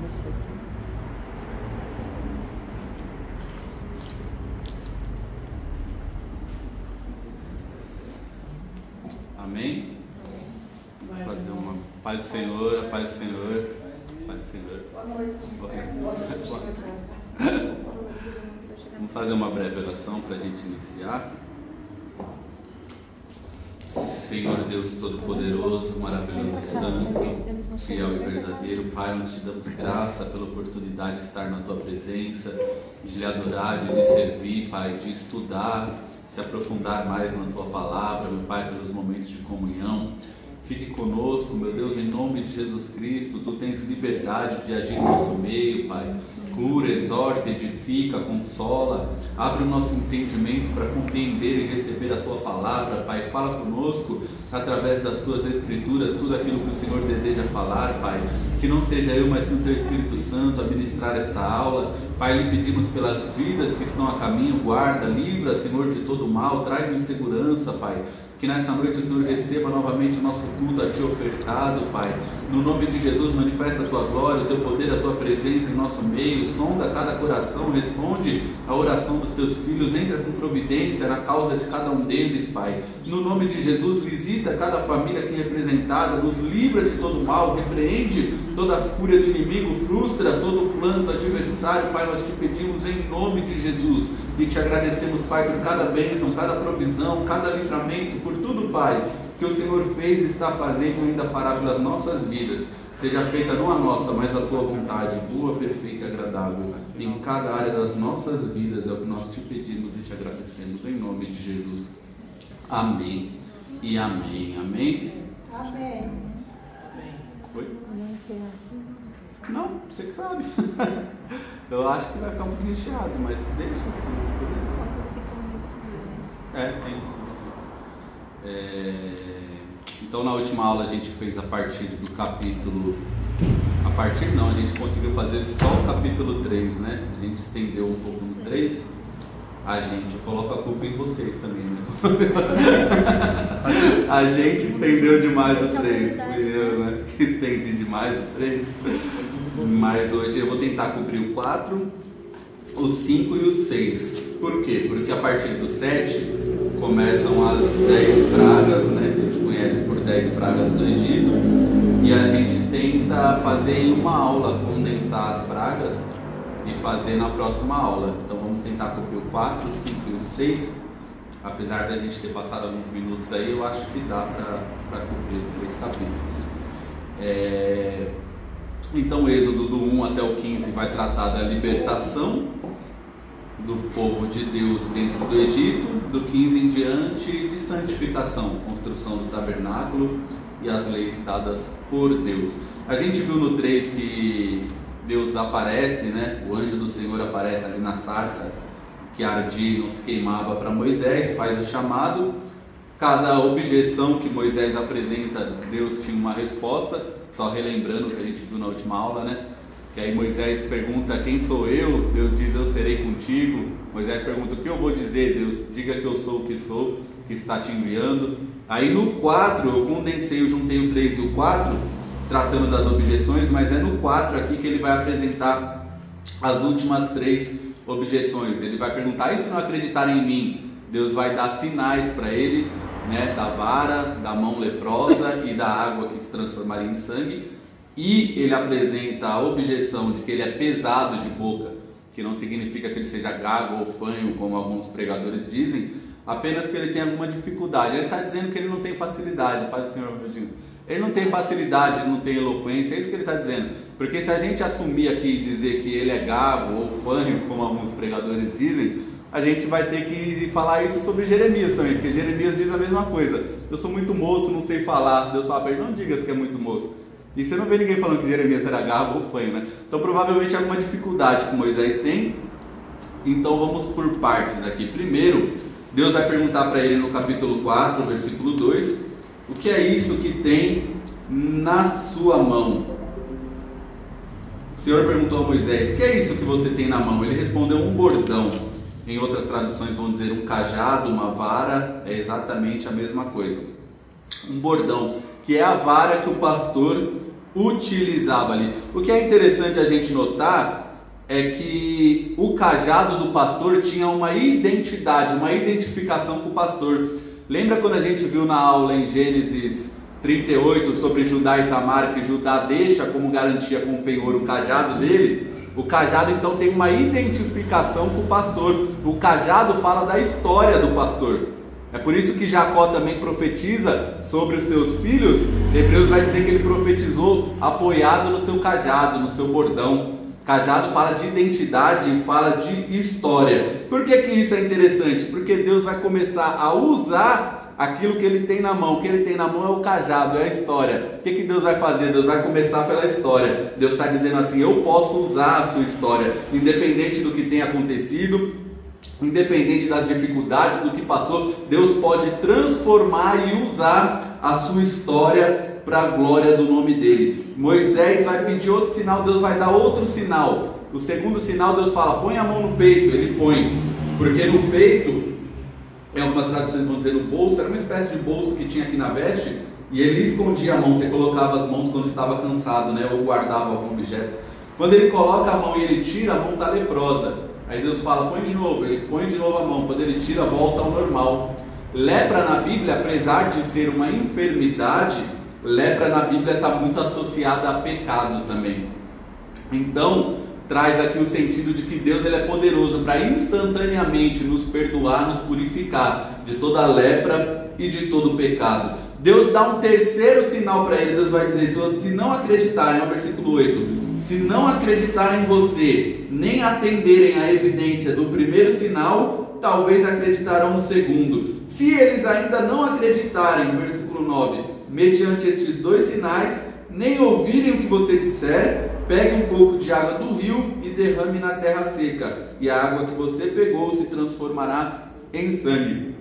abençoe. Amém? Fazer uma paz do Senhor, a paz do Senhor, a paz do Senhor. Boa noite. Vamos fazer uma breve oração para a gente iniciar. Senhor Deus Todo-Poderoso, maravilhoso e santo, fiel e verdadeiro, Pai, nós te damos graça pela oportunidade de estar na Tua presença, de lhe adorar, de lhe servir, Pai, de estudar, se aprofundar mais na Tua palavra, meu Pai, pelos momentos de comunhão. Fique conosco, meu Deus, em nome de Jesus Cristo. Tu tens liberdade de agir no nosso meio, Pai. Cura, exorta, edifica, consola. Abre o nosso entendimento para compreender e receber a Tua palavra, Pai. Fala conosco através das Tuas Escrituras, tudo aquilo que o Senhor deseja falar, Pai. Que não seja eu, mas sim o Teu Espírito Santo a ministrar esta aula. Pai, lhe pedimos pelas vidas que estão a caminho, guarda, livra, Senhor, de todo mal, traz em segurança, Pai. Que nessa noite o Senhor receba novamente o nosso culto a Ti ofertado, Pai. No nome de Jesus, manifesta a Tua glória, o Teu poder, a Tua presença em nosso meio. Sonda cada coração, responde a oração dos Teus filhos. Entra com providência na causa de cada um deles, Pai. No nome de Jesus, visita cada família aqui representada. Nos livra de todo mal, repreende toda a fúria do inimigo, frustra todo o plano do adversário, Pai. Nós Te pedimos em nome de Jesus. E Te agradecemos, Pai, por cada bênção, cada provisão, cada livramento, por tudo, Pai, que o Senhor fez e está fazendo e ainda fará pelas nossas vidas. Seja feita não a nossa, mas a Tua vontade, boa, perfeita e agradável, em cada área das nossas vidas. É o que nós Te pedimos e Te agradecemos, em nome de Jesus. Amém e amém. Amém? Amém. Oi? Não, você que sabe. Eu acho que vai ficar um pouquinho chiado, mas deixa assim. Então na última aula a gente fez a partir do capítulo. A gente conseguiu fazer só o capítulo 3, né? A gente estendeu um pouco no 3. Eu coloco a culpa em vocês também, né? A gente estendeu demais o 3, eu, né? Estendi demais o 3. Mas hoje eu vou tentar cumprir o 4, o 5 e o 6. Por quê? Porque a partir do 7 começam as 10 pragas, né? A gente conhece por 10 pragas do Egito. E a gente tenta fazer em uma aula, condensar as pragas e fazer na próxima aula. Então vamos tentar cumprir o 4, o 5 e o 6. Apesar da gente ter passado alguns minutos aí, eu acho que dá para cumprir os 3 capítulos. Então o Êxodo do 1 até o 15 vai tratar da libertação do povo de Deus dentro do Egito. Do 15 em diante, de santificação, construção do tabernáculo e as leis dadas por Deus. A gente viu no 3 que Deus aparece, né? O anjo do Senhor aparece ali na sarça que ardia e não se queimava para Moisés, faz o chamado. Cada objeção que Moisés apresenta, Deus tinha uma resposta. Só relembrando o que a gente viu na última aula, né? Que aí Moisés pergunta: quem sou eu? Deus diz: eu serei contigo. Moisés pergunta: o que eu vou dizer? Deus: diga que eu sou o que sou, que está te enviando. Aí no 4 eu condensei, eu juntei o 3 e o 4, tratando das objeções, mas é no 4 aqui que ele vai apresentar as últimas 3 objeções. Ele vai perguntar: e se não acreditarem em mim? Deus vai dar sinais para ele, né, da vara, da mão leprosa e da água que se transformaria em sangue. E ele apresenta a objeção de que ele é pesado de boca, que não significa que ele seja gago ou fanho, como alguns pregadores dizem, apenas que ele tem alguma dificuldade. Ele está dizendo que ele não tem facilidade, Pai do Senhor, ele não tem facilidade, ele não tem eloquência, é isso que ele está dizendo. Porque se a gente assumir aqui e dizer que ele é gago ou fanho, como alguns pregadores dizem, a gente vai ter que falar isso sobre Jeremias também, porque Jeremias diz a mesma coisa: eu sou muito moço, não sei falar. Deus fala para ele: não digas que é muito moço. E você não vê ninguém falando que Jeremias era gago ou fanho, né? Então provavelmente é alguma dificuldade que Moisés tem. Então vamos por partes aqui. Primeiro, Deus vai perguntar para ele no capítulo 4, versículo 2, o que é isso que tem na sua mão? O Senhor perguntou a Moisés: o que é isso que você tem na mão? Ele respondeu: um bordão. Em outras traduções vão dizer um cajado, uma vara, é exatamente a mesma coisa. Um bordão, que é a vara que o pastor utilizava ali. O que é interessante a gente notar é que o cajado do pastor tinha uma identidade, uma identificação com o pastor. Lembra quando a gente viu na aula em Gênesis 38 sobre Judá e Tamar, que Judá deixa como garantia com o penhor o cajado dele? O cajado então tem uma identificação com o pastor. O cajado fala da história do pastor. É por isso que Jacó também profetiza sobre os seus filhos. Hebreus vai dizer que ele profetizou apoiado no seu cajado, no seu bordão. Cajado fala de identidade e fala de história. Por que isso é interessante? Porque Deus vai começar a usar aquilo que ele tem na mão. O que ele tem na mão é o cajado, é a história. O que Deus vai fazer? Deus vai começar pela história. Deus está dizendo assim: eu posso usar a sua história, independente do que tenha acontecido, independente das dificuldades, do que passou. Deus pode transformar e usar a sua história para a glória do nome dele. Moisés vai pedir outro sinal, Deus vai dar outro sinal. O segundo sinal, Deus fala: põe a mão no peito. Ele põe, porque no peito, algumas traduções vão dizer no bolso, era uma espécie de bolso que tinha aqui na veste, e ele escondia a mão. Você colocava as mãos quando estava cansado, né? Ou guardava algum objeto. Quando ele coloca a mão e ele tira, a mão está leprosa. Aí Deus fala: põe de novo. Ele põe de novo a mão. Quando ele tira, volta ao normal. Lepra na Bíblia, apesar de ser uma enfermidade, lepra na Bíblia está muito associada a pecado também. Então traz aqui o sentido de que Deus ele é poderoso para instantaneamente nos perdoar, nos purificar de toda lepra e de todo pecado. Deus dá um terceiro sinal para ele. Deus vai dizer: se não acreditarem, no versículo 8, se não acreditarem em você, nem atenderem à evidência do primeiro sinal, talvez acreditarão no segundo. Se eles ainda não acreditarem, no versículo 9, mediante estes dois sinais, nem ouvirem o que você disser, pegue um pouco de água do rio e derrame na terra seca, e a água que você pegou se transformará em sangue.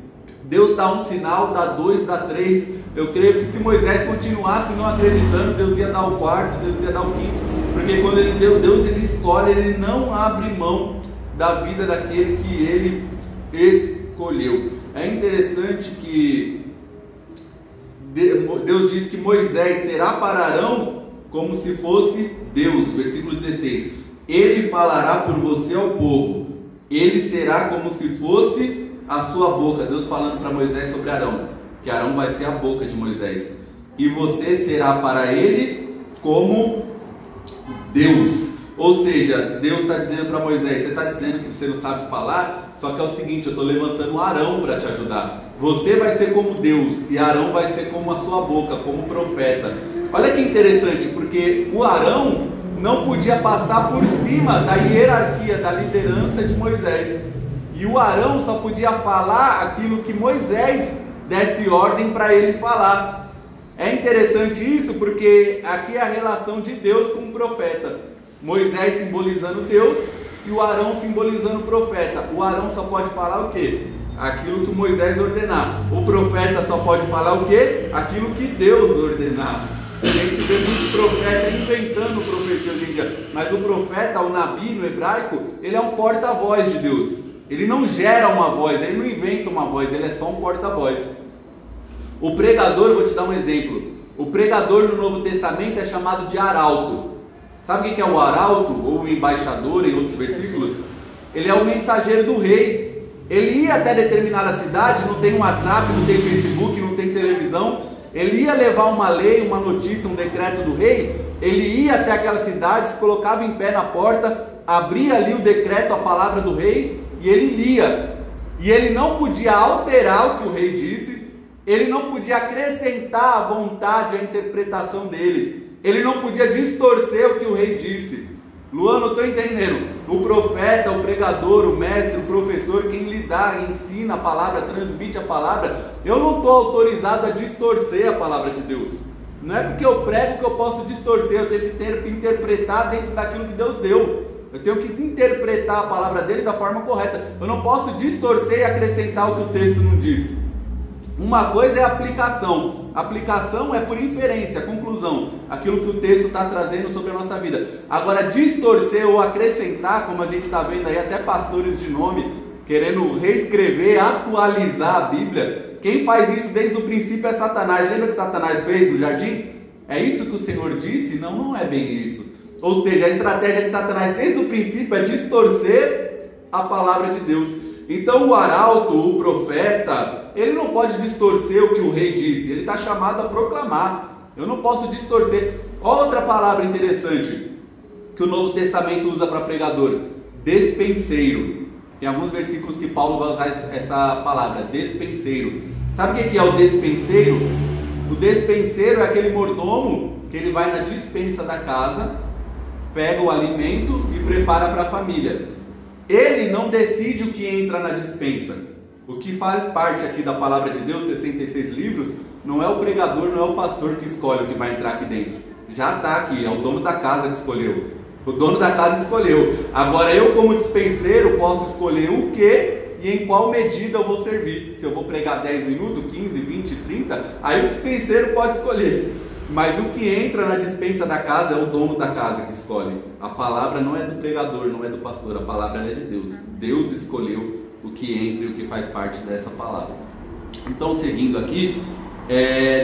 Deus dá um sinal, dá dois, dá três. Eu creio que se Moisés continuasse não acreditando, Deus ia dar o quarto, Deus ia dar o quinto, porque quando ele deu, Deus ele escolhe, ele não abre mão da vida daquele que ele escolheu. É interessante que Deus diz que Moisés será para Arão como se fosse Deus. Versículo 16: ele falará por você ao povo, ele será como se fosse a sua boca. Deus falando para Moisés sobre Arão, que Arão vai ser a boca de Moisés, e você será para ele como Deus. Ou seja, Deus está dizendo para Moisés: você está dizendo que você não sabe falar, só que é o seguinte, eu estou levantando Arão para te ajudar. Você vai ser como Deus e Arão vai ser como a sua boca, como profeta. Olha que interessante, porque o Arão não podia passar por cima da hierarquia, da liderança de Moisés. E o Arão só podia falar aquilo que Moisés desse ordem para ele falar. É interessante isso, porque aqui é a relação de Deus com o profeta. Moisés simbolizando Deus e o Arão simbolizando o profeta. O Arão só pode falar o quê? Aquilo que Moisés ordenar. O profeta só pode falar o quê? Aquilo que Deus ordenar. A gente vê muito profeta inventando profecia hoje em dia, mas o profeta, o Nabi no hebraico, ele é um porta-voz de Deus. Ele não gera uma voz, ele não inventa uma voz, ele é só um porta-voz. O pregador, vou te dar um exemplo. O pregador no Novo Testamento é chamado de arauto. Sabe o que é o arauto, ou o embaixador em outros versículos? Ele é o mensageiro do rei. Ele ia até determinada cidade, não tem WhatsApp, não tem Facebook, não tem televisão. Ele ia levar uma lei, uma notícia, um decreto do rei. Ele ia até aquela cidade, se colocava em pé na porta, abria ali o decreto, a palavra do rei, e ele lia. E ele não podia alterar o que o rei disse, ele não podia acrescentar a vontade, a interpretação dele. Ele não podia distorcer o que o rei disse. Luan, não estou entendendo. O profeta, o pregador, o mestre, o professor, quem lhe dá, ensina a palavra, transmite a palavra, eu não estou autorizado a distorcer a palavra de Deus. Não é porque eu prego que eu posso distorcer, eu tenho que interpretar dentro daquilo que Deus deu. Eu tenho que interpretar a palavra dele da forma correta. Eu não posso distorcer e acrescentar o que o texto não diz. Uma coisa é a aplicação. Aplicação é por inferência, conclusão, aquilo que o texto está trazendo sobre a nossa vida. Agora, distorcer ou acrescentar, como a gente está vendo aí, até pastores de nome querendo reescrever, atualizar a Bíblia. Quem faz isso desde o princípio é Satanás. Lembra o que Satanás fez no jardim? É isso que o Senhor disse? Não, não é bem isso. Ou seja, a estratégia de Satanás desde o princípio é distorcer a palavra de Deus. Então o arauto, o profeta, ele não pode distorcer o que o rei disse, ele está chamado a proclamar. Eu não posso distorcer. Outra palavra interessante que o Novo Testamento usa para pregador: despenseiro. Tem alguns versículos que Paulo vai usar essa palavra, despenseiro. Sabe o que é o despenseiro? O despenseiro é aquele mordomo que ele vai na despensa da casa, pega o alimento e prepara para a família. Ele não decide o que entra na despensa. O que faz parte aqui da palavra de Deus, 66 livros, não é o pregador, não é o pastor que escolhe o que vai entrar aqui dentro. Já está aqui, é o dono da casa que escolheu. O dono da casa escolheu. Agora eu, como dispenseiro, posso escolher o que e em qual medida eu vou servir. Se eu vou pregar 10 minutos, 15, 20, 30, aí o dispenseiro pode escolher. Mas o que entra na despensa da casa é o dono da casa que escolhe. A palavra não é do pregador, não é do pastor, a palavra é de Deus. Deus escolheu o que entra e o que faz parte dessa palavra. Então, seguindo aqui,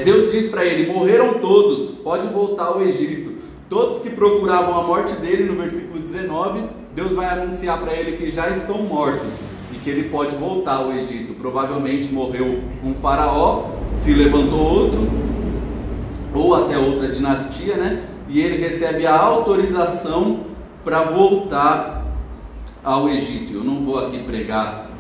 Deus diz para ele: morreram todos, pode voltar ao Egito. Todos que procuravam a morte dele, no versículo 19, Deus vai anunciar para ele que já estão mortos e que ele pode voltar ao Egito. Provavelmente morreu um faraó, se levantou outro, ou até outra dinastia, né? E ele recebe a autorização para voltar ao Egito. Eu não vou aqui pregar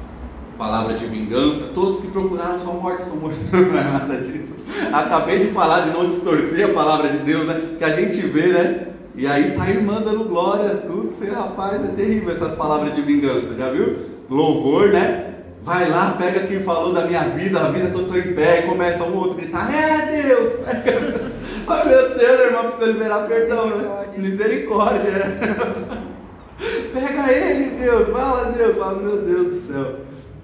palavra de vingança. Todos que procuraram sua morte são mortos. Não é nada disso. Acabei de falar de não distorcer a palavra de Deus, né? Que a gente vê, né? E aí sai mandando glória, tudo. Você, rapaz, é terrível essas palavras de vingança, já viu? Louvor, né? Vai lá, pega quem falou da minha vida, avisa que eu estou em pé, e começa um outro a gritar: é Deus! Ai meu Deus, irmão, precisa liberar perdão, né? Misericórdia, né? Pega ele, Deus, fala Deus, fala, meu Deus do céu.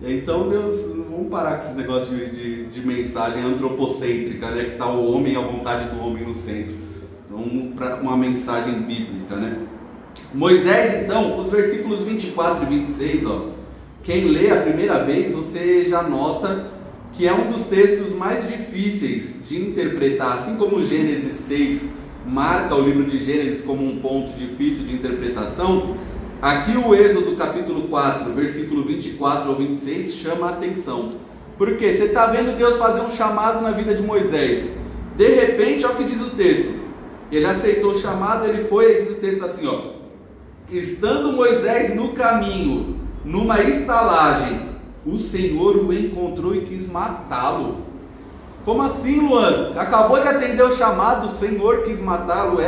Então Deus, vamos parar com esses negócios de mensagem antropocêntrica, né? Que está o homem, a vontade do homem no centro. Vamos para uma mensagem bíblica, né? Moisés, então, os versículos 24 e 26, ó. Quem lê a primeira vez, você já nota que é um dos textos mais difíceis de interpretar. Assim como Gênesis 6 marca o livro de Gênesis como um ponto difícil de interpretação, aqui o Êxodo capítulo 4, versículo 24 ao 26 chama a atenção. Porque você está vendo Deus fazer um chamado na vida de Moisés. De repente, olha o que diz o texto. Ele aceitou o chamado, ele foi, e diz o texto assim, ó: estando Moisés no caminho, numa estalagem, o Senhor o encontrou e quis matá-lo. Como assim, Luan? Acabou de atender o chamado, o Senhor quis matá-lo?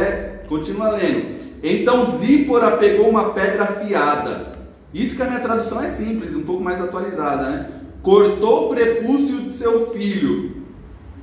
Continua lendo. Então Zípora pegou uma pedra afiada. Isso que a minha tradução é simples, um pouco mais atualizada, né? Cortou o prepúcio de seu filho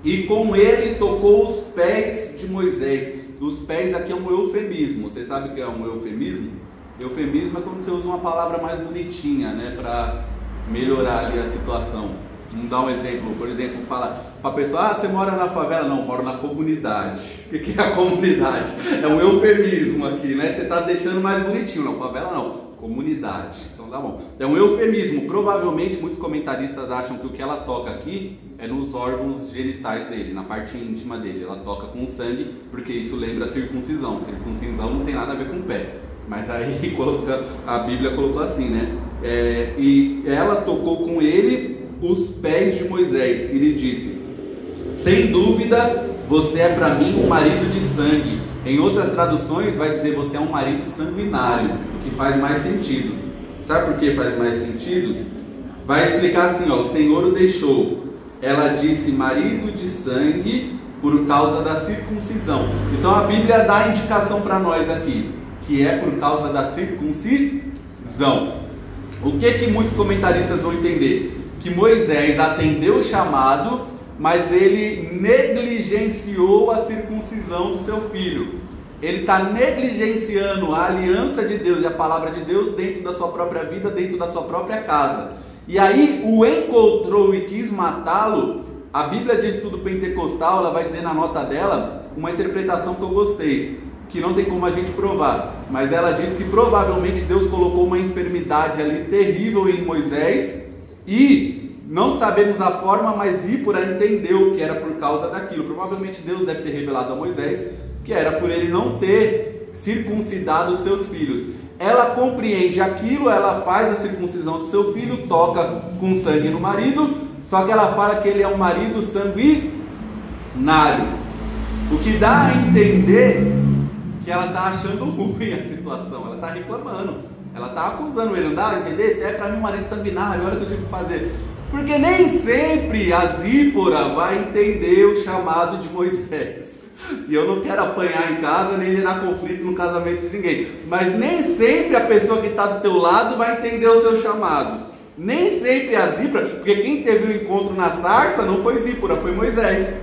e com ele tocou os pés de Moisés. Os pés aqui é um eufemismo. Você sabe o que é um eufemismo? Eufemismo é quando você usa uma palavra mais bonitinha, né, para melhorar ali a situação. Vamos dar um exemplo. Por exemplo, fala para a pessoa: você mora na favela? Não, moro na comunidade. O que é a comunidade? É um eufemismo aqui, né? Você está deixando mais bonitinho. Não, favela não, comunidade. Então tá bom. É um eufemismo. Provavelmente muitos comentaristas acham que o que ela toca aqui é nos órgãos genitais dele, na parte íntima dele. Ela toca com sangue, porque isso lembra a circuncisão. Circuncisão não tem nada a ver com o pé. Mas aí a Bíblia colocou assim, né? E ela tocou com ele os pés de Moisés e lhe disse: sem dúvida, você é para mim um marido de sangue. Em outras traduções vai dizer: você é um marido sanguinário, o que faz mais sentido. Sabe por que faz mais sentido? Vai explicar assim, ó: o Senhor o deixou. Ela disse: marido de sangue, por causa da circuncisão. Então a Bíblia dá a indicação para nós aqui, que é por causa da circuncisão. O que muitos comentaristas vão entender? Que Moisés atendeu o chamado, mas ele negligenciou a circuncisão do seu filho. Ele está negligenciando a aliança de Deus e a palavra de Deus dentro da sua própria vida, dentro da sua própria casa. E aí o encontrou e quis matá-lo. A Bíblia de Estudo Pentecostal, ela vai dizer na nota dela uma interpretação que eu gostei, que não tem como a gente provar, mas ela diz que provavelmente Deus colocou uma enfermidade ali terrível em Moisés, e Não sabemos a forma, mas Zípora entendeu que era por causa daquilo. Provavelmente Deus deve ter revelado a Moisés que era por ele não ter circuncidado os seus filhos. Ela compreende aquilo, ela faz a circuncisão do seu filho, toca com sangue no marido, só que ela fala que ele é um marido sanguinário. O que dá a entender que ela está achando ruim a situação, ela está reclamando, ela está acusando ele, não dá a entender? Se é para mim um marido sanguinário, olha o que eu tive que fazer. Porque nem sempre a Zípora vai entender o chamado de Moisés. E eu não quero apanhar em casa, nem gerar conflito no casamento de ninguém. Mas nem sempre a pessoa que está do teu lado vai entender o seu chamado. Nem sempre a Zípora, porque quem teve o encontro na sarça não foi Zípora, foi Moisés.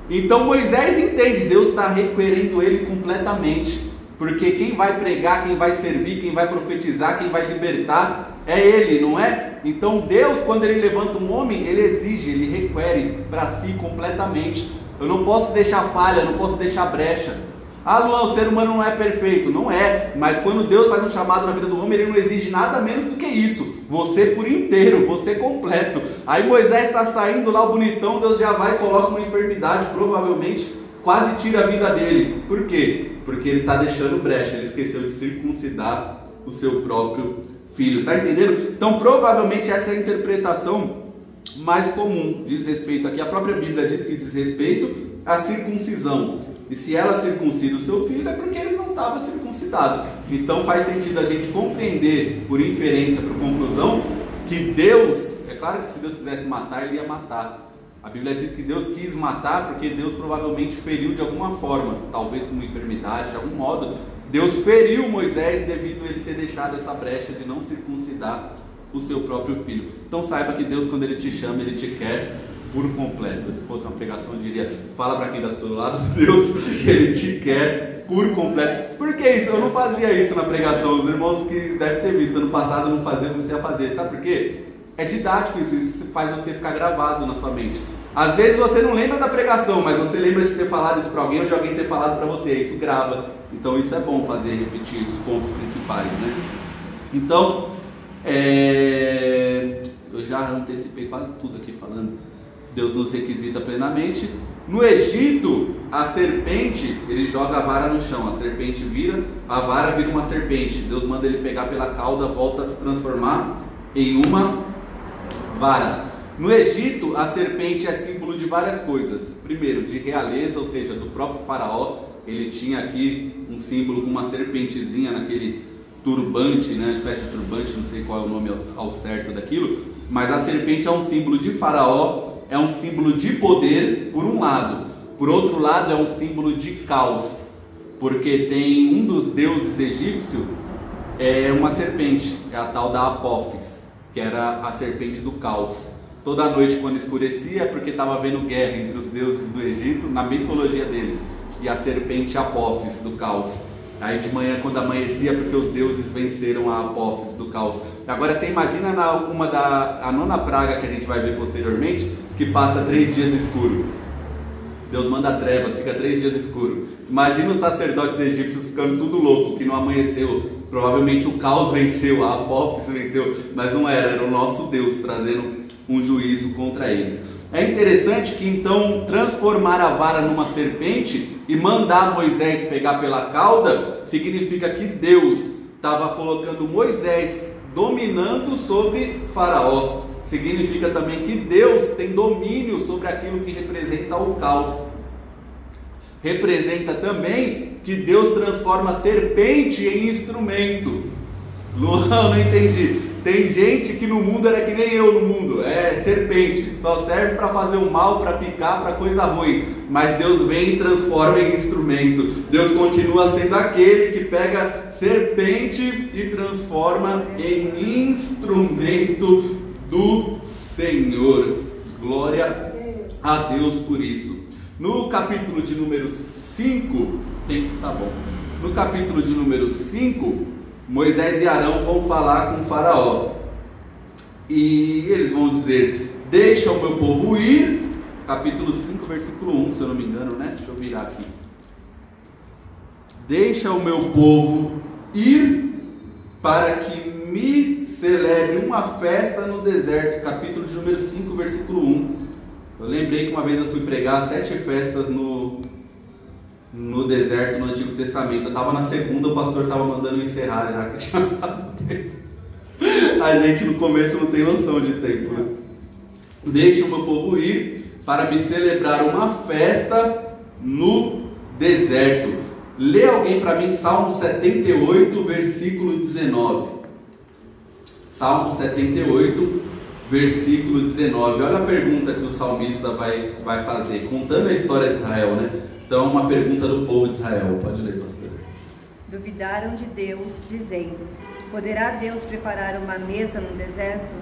Então Moisés entende, Deus está requerendo ele completamente. Porque quem vai pregar, quem vai servir, quem vai profetizar, quem vai libertar é ele, não é? Então Deus, quando ele levanta um homem, ele exige, ele requer para si completamente. Eu não posso deixar falha, não posso deixar brecha. Ah, Luan, o ser humano não é perfeito. Não é, mas quando Deus faz um chamado na vida do homem, ele não exige nada menos do que isso. Você por inteiro, você completo. Aí Moisés está saindo lá, o bonitão, Deus já vai e coloca uma enfermidade, provavelmente quase tira a vida dele. Por quê? Porque ele está deixando brecha, ele esqueceu de circuncidar o seu próprio filho. Está entendendo? Então provavelmente essa é a interpretação mais comum. Diz respeito aqui, a própria Bíblia diz que diz respeito à circuncisão. E se ela circuncida o seu filho, é porque ele não estava circuncidado. Então faz sentido a gente compreender, por inferência, por conclusão, que Deus, é claro que se Deus quisesse matar, ele ia matar. A Bíblia diz que Deus quis matar porque Deus provavelmente feriu de alguma forma, talvez com uma enfermidade, de algum modo. Deus feriu Moisés devido a ele ter deixado essa brecha de não circuncidar o seu próprio filho. Então saiba que Deus, quando ele te chama, ele te quer por completo. Se fosse uma pregação, eu diria, fala para quem está do outro lado, Deus, ele te quer por completo. Por que isso? Eu não fazia isso na pregação. Os irmãos que devem ter visto, ano passado eu não fazia, eu comecei a fazer. Sabe por quê? É didático isso faz você ficar gravado na sua mente. Às vezes você não lembra da pregação, mas você lembra de ter falado isso para alguém ou de alguém ter falado para você. Isso grava. Então isso é bom fazer, repetir os pontos principais, né? Então, eu já antecipei quase tudo aqui falando. Deus nos requisita plenamente. No Egito, a serpente, ele joga a vara no chão, a serpente vira, a vara vira uma serpente. Deus manda ele pegar pela cauda, volta a se transformar em uma vara. No Egito, a serpente é símbolo de várias coisas. Primeiro, de realeza, ou seja, do próprio faraó. Ele tinha aqui um símbolo com uma serpentezinha naquele turbante, né? Uma espécie de turbante, não sei qual é o nome ao certo daquilo. Mas a serpente é um símbolo de faraó, é um símbolo de poder, por um lado. Por outro lado, é um símbolo de caos. Porque tem um dos deuses egípcios, é uma serpente, é a tal da Apófis, que era a serpente do caos. Toda noite quando escurecia é porque estava havendo guerra entre os deuses do Egito, na mitologia deles, e a serpente Apófis do caos. Aí de manhã quando amanhecia, porque os deuses venceram a Apófis do caos. Agora você imagina a nona praga que a gente vai ver posteriormente, que passa 3 dias escuro. Deus manda trevas, fica 3 dias escuro. Imagina os sacerdotes egípcios ficando tudo louco, que não amanheceu. Provavelmente o caos venceu, a Apófis venceu, mas não era o nosso Deus trazendo um juízo contra eles. É interessante que então transformar a vara numa serpente e mandar Moisés pegar pela cauda significa que Deus estava colocando Moisés dominando sobre Faraó. Significa também que Deus tem domínio sobre aquilo que representa o caos. Representa também que Deus transforma a serpente em instrumento. Luan, não entendi. Tem gente que no mundo era que nem eu no mundo, é serpente, só serve para fazer o mal, para picar, para coisa ruim. Mas Deus vem e transforma em instrumento. Deus continua sendo aquele que pega serpente e transforma em instrumento do Senhor. Glória a Deus por isso. No capítulo de número 5, tá bom. No capítulo de número 5, Moisés e Arão vão falar com o faraó. E eles vão dizer: deixa o meu povo ir. Capítulo 5, versículo 1, se eu não me engano, né? Deixa eu virar aqui. Deixa o meu povo ir para que me celebre uma festa no deserto, capítulo de número 5, versículo 1. Eu lembrei que uma vez eu fui pregar 7 festas no deserto, no Antigo Testamento. Eu estava na segunda, o pastor estava mandando encerrar já, que tinha dado tempo. A gente no começo não tem noção de tempo, né? Deixe o meu povo ir para me celebrar uma festa no deserto. Lê alguém para mim Salmo 78, versículo 19. Salmo 78, versículo 19. Olha a pergunta que o salmista vai fazer, contando a história de Israel, né? Então, uma pergunta do povo de Israel. Pode ler, pastor. Duvidaram de Deus, dizendo: poderá Deus preparar uma mesa no deserto?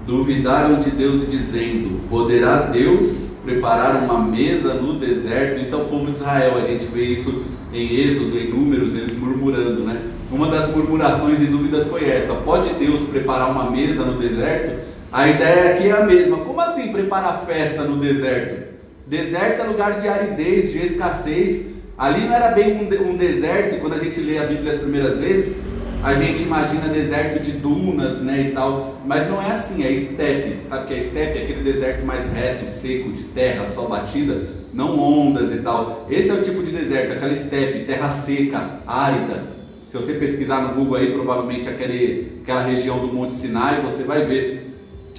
Duvidaram de Deus, dizendo: poderá Deus preparar uma mesa no deserto? Isso é o povo de Israel. A gente vê isso em Êxodo, em Números, eles murmurando, né? Uma das murmurações e dúvidas foi essa: pode Deus preparar uma mesa no deserto? A ideia aqui é a mesma. Como assim preparar festa no deserto? Deserto é lugar de aridez, de escassez. Ali não era bem um deserto. Quando a gente lê a Bíblia as primeiras vezes, a gente imagina deserto de dunas, né, e tal. Mas não é assim, é estepe. Sabe o que é estepe? É aquele deserto mais reto, seco, de terra, só batida, não ondas e tal. Esse é o tipo de deserto, aquela estepe, terra seca, árida. Se você pesquisar no Google aí, provavelmente aquela região do Monte Sinai, você vai ver.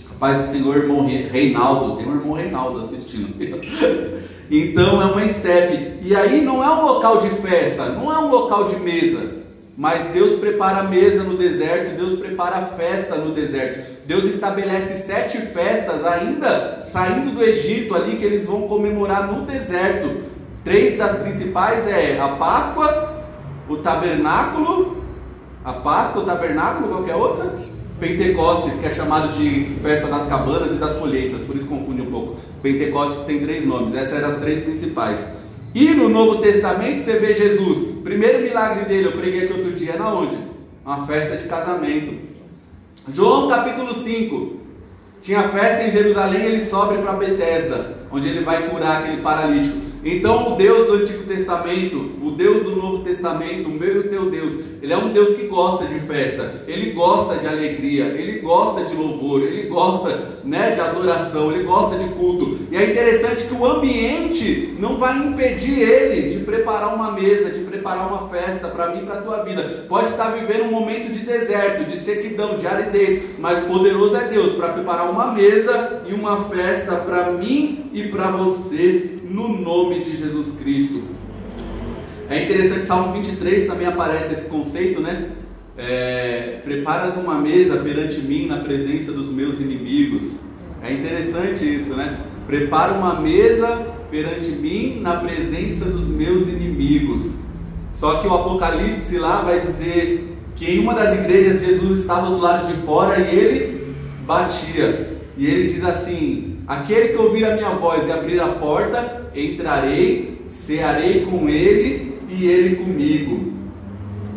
Rapaz, o senhor irmão Reinaldo, tem um irmão Reinaldo assistindo. Então é uma estepe. E aí não é um local de festa, não é um local de mesa. Mas Deus prepara a mesa no deserto, Deus prepara a festa no deserto. Deus estabelece 7 festas ainda saindo do Egito ali, que eles vão comemorar no deserto. 3 das principais é a Páscoa, o tabernáculo, qualquer outra? Pentecostes, que é chamado de festa das cabanas e das colheitas, por isso confunde um pouco. Pentecostes tem 3 nomes, essas eram as 3 principais. E no Novo Testamento você vê Jesus, primeiro milagre dele, eu preguei aqui outro dia, na onde? Uma festa de casamento. João capítulo 5, tinha festa em Jerusalém, ele sobe para Betesda, onde ele vai curar aquele paralítico. Então o Deus do Antigo Testamento, o Deus do Novo Testamento, o meu e o teu Deus, Ele é um Deus que gosta de festa, Ele gosta de alegria, Ele gosta de louvor, Ele gosta, né, de adoração, Ele gosta de culto. E é interessante que o ambiente não vai impedir Ele de preparar uma mesa, de preparar uma festa para mim e para a tua vida. Pode estar vivendo um momento de deserto, de sequidão, de aridez, mas poderoso é Deus para preparar uma mesa e uma festa para mim e para você, no nome de Jesus Cristo. É interessante, Salmo 23 também aparece esse conceito, né? Preparas uma mesa perante mim na presença dos meus inimigos. É interessante isso, né? Prepara uma mesa perante mim na presença dos meus inimigos. Só que o Apocalipse lá vai dizer que em uma das igrejas Jesus estava do lado de fora e ele batia. E ele diz assim: aquele que ouvir a minha voz e abrir a porta, entrarei, cearei com ele e ele comigo.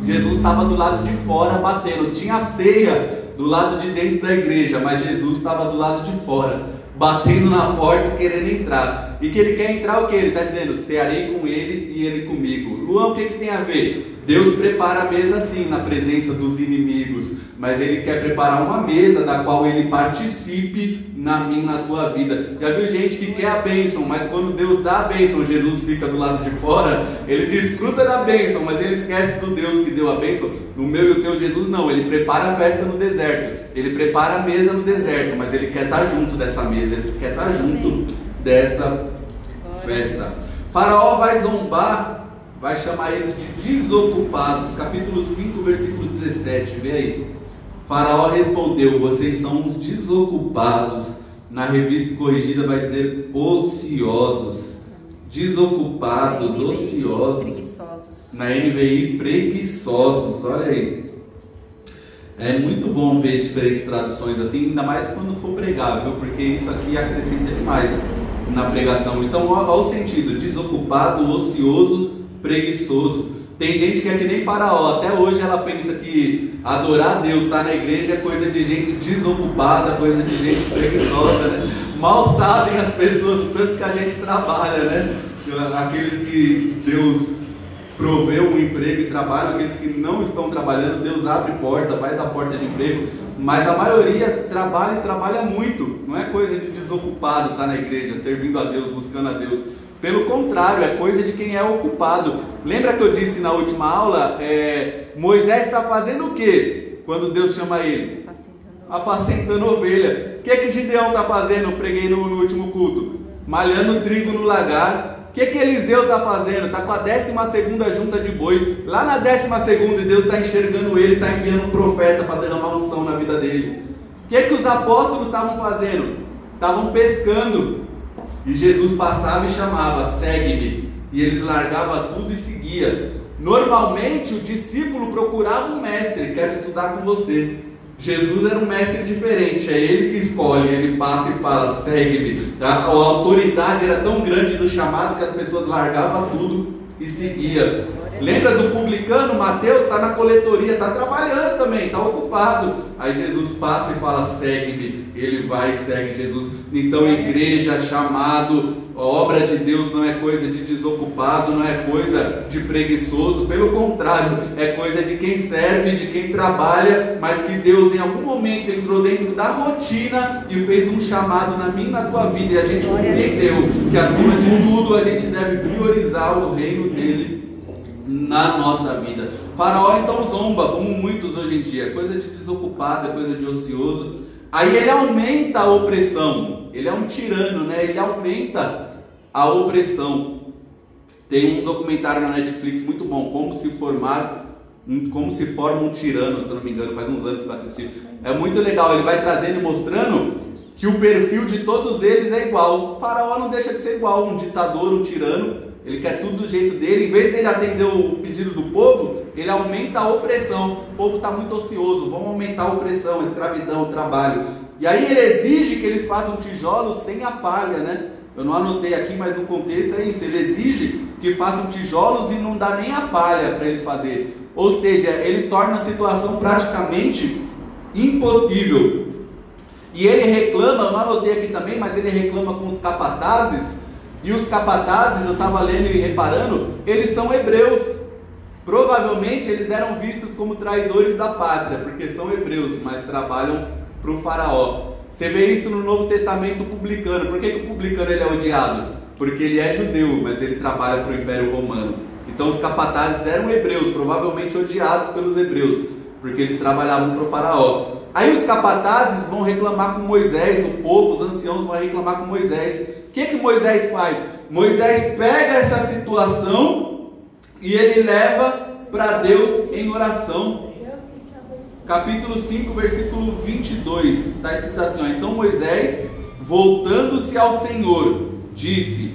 Jesus estava do lado de fora batendo. Tinha ceia do lado de dentro da igreja, mas Jesus estava do lado de fora, batendo na porta, querendo entrar. E que ele quer entrar o que? Ele está dizendo: cearei com ele e ele comigo. Luan, o que tem a ver? Deus prepara a mesa sim na presença dos inimigos, mas Ele quer preparar uma mesa da qual Ele participe na minha e na tua vida. Já viu gente que quer a bênção, mas quando Deus dá a bênção, Jesus fica do lado de fora, ele desfruta da bênção, mas ele esquece do Deus que deu a bênção. O meu e o teu Jesus não, ele prepara a festa no deserto, ele prepara a mesa no deserto, mas ele quer estar junto dessa mesa, ele quer estar junto dessa festa. Faraó vai zombar, vai chamar eles de desocupados. Capítulo 5, versículo 17, vê aí. Faraó respondeu: vocês são uns desocupados. Na revista corrigida vai dizer ociosos. Desocupados, ociosos. Preguiçosos. Na NVI, preguiçosos. Olha aí. É muito bom ver diferentes traduções assim, ainda mais quando for pregar, viu? Porque isso aqui acrescenta demais na pregação. Então, olha o sentido: desocupado, ocioso, preguiçoso. Tem gente que é que nem Faraó, até hoje ela pensa que adorar a Deus, estar na igreja é coisa de gente desocupada, coisa de gente preguiçosa, né? Mal sabem as pessoas o tanto que a gente trabalha, né? Aqueles que Deus proveu um emprego e trabalham, aqueles que não estão trabalhando, Deus abre porta, vai dar porta de emprego, mas a maioria trabalha e trabalha muito. Não é coisa de desocupado estar na igreja, servindo a Deus, buscando a Deus. Pelo contrário, é coisa de quem é ocupado. Lembra que eu disse na última aula, Moisés está fazendo o quê quando Deus chama ele? Apacentando ovelha. O que Gideão está fazendo? Eu preguei no último culto. Malhando trigo no lagar. O que Eliseu está fazendo? Está com a 12ª junta de boi. Lá na 12ª, e Deus está enxergando ele, está enviando um profeta para derramar unção na vida dele. O que os apóstolos estavam fazendo? Estavam pescando. E Jesus passava e chamava, segue-me. E eles largavam tudo e seguia. Normalmente o discípulo procurava um mestre, quero estudar com você. Jesus era um mestre diferente, é ele que escolhe, ele passa e fala, segue-me. A autoridade era tão grande do chamado que as pessoas largavam tudo e seguia. Lembra do publicano? Mateus está na coletoria, está trabalhando também, está ocupado. Aí Jesus passa e fala, segue-me. Ele vai e segue Jesus. Então igreja, chamado, obra de Deus não é coisa de desocupado, não é coisa de preguiçoso, pelo contrário, é coisa de quem serve, de quem trabalha, mas que Deus em algum momento entrou dentro da rotina e fez um chamado na minha e na tua vida, e a gente compreendeu que acima de tudo a gente deve priorizar o reino dele na nossa vida. Faraó então zomba, como muitos hoje em dia, é coisa de desocupado, é coisa de ocioso. Aí ele aumenta a opressão, ele é um tirano, né? Ele aumenta a opressão. Tem um documentário na Netflix muito bom, como se forma um tirano, se eu não me engano, faz uns anos que eu assisti. É muito legal, ele vai trazendo e mostrando que o perfil de todos eles é igual. O faraó não deixa de ser igual, um ditador, um tirano. Ele quer tudo do jeito dele. Em vez de ele atender o pedido do povo, ele aumenta a opressão. O povo está muito ocioso, vamos aumentar a opressão, a escravidão, o trabalho. E aí ele exige que eles façam tijolos sem a palha, né? Eu não anotei aqui, mas no contexto é isso. Ele exige que façam tijolos e não dá nem a palha para eles fazerem. Ou seja, ele torna a situação praticamente impossível. E ele reclama, eu não anotei aqui também, mas ele reclama com os capatazes. E os capatazes, eu estava lendo e reparando, eles são hebreus. Provavelmente eles eram vistos como traidores da pátria, porque são hebreus, mas trabalham para o faraó. Você vê isso no Novo Testamento publicano. Por que o publicano ele é odiado? Porque ele é judeu, mas ele trabalha para o Império Romano. Então os capatazes eram hebreus, provavelmente odiados pelos hebreus, porque eles trabalhavam para o faraó. Aí os capatazes vão reclamar com Moisés, o povo, os anciãos vão reclamar com Moisés. O que Moisés faz? Moisés pega essa situação e ele leva para Deus em oração. Capítulo 5, versículo 22, está escrito assim, ó, então Moisés, voltando-se ao Senhor, disse,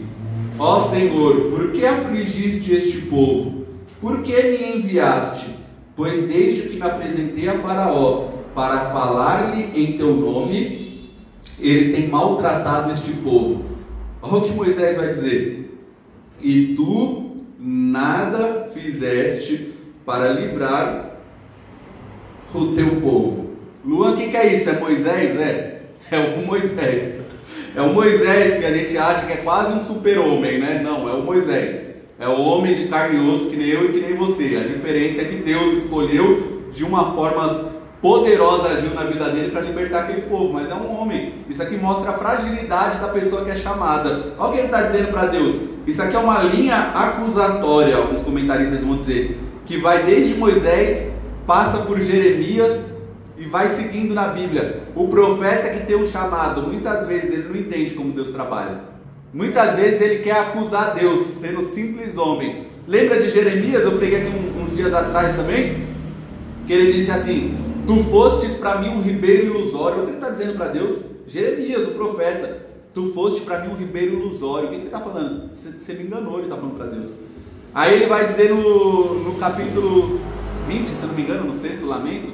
ó Senhor, por que afligiste este povo? Por que me enviaste? Pois desde que me apresentei a Faraó para falar-lhe em teu nome, ele tem maltratado este povo. Olha o que Moisés vai dizer. E tu nada fizeste para livrar o teu povo. Luan, o que é isso? É Moisés? É o Moisés. É o Moisés que a gente acha que é quase um super-homem, né? Não, é o Moisés. É o homem de carne e osso que nem eu e que nem você. A diferença é que Deus escolheu de uma forma poderosa, agiu na vida dele para libertar aquele povo, mas é um homem. Isso aqui mostra a fragilidade da pessoa que é chamada. Olha o que ele está dizendo para Deus. Isso aqui é uma linha acusatória, alguns comentaristas vão dizer, que vai desde Moisés, passa por Jeremias e vai seguindo na Bíblia. O profeta que tem um chamado, muitas vezes ele não entende como Deus trabalha. Muitas vezes ele quer acusar Deus, sendo simples homem. Lembra de Jeremias? Eu preguei aqui uns dias atrás também, que ele disse assim, tu fostes para mim um ribeiro ilusório. O que ele está dizendo para Deus? Jeremias, o profeta, tu foste para mim um ribeiro ilusório. O que ele está falando? Você me enganou, ele está falando para Deus. Aí ele vai dizer no capítulo 20, se eu não me engano, no 6º lamento,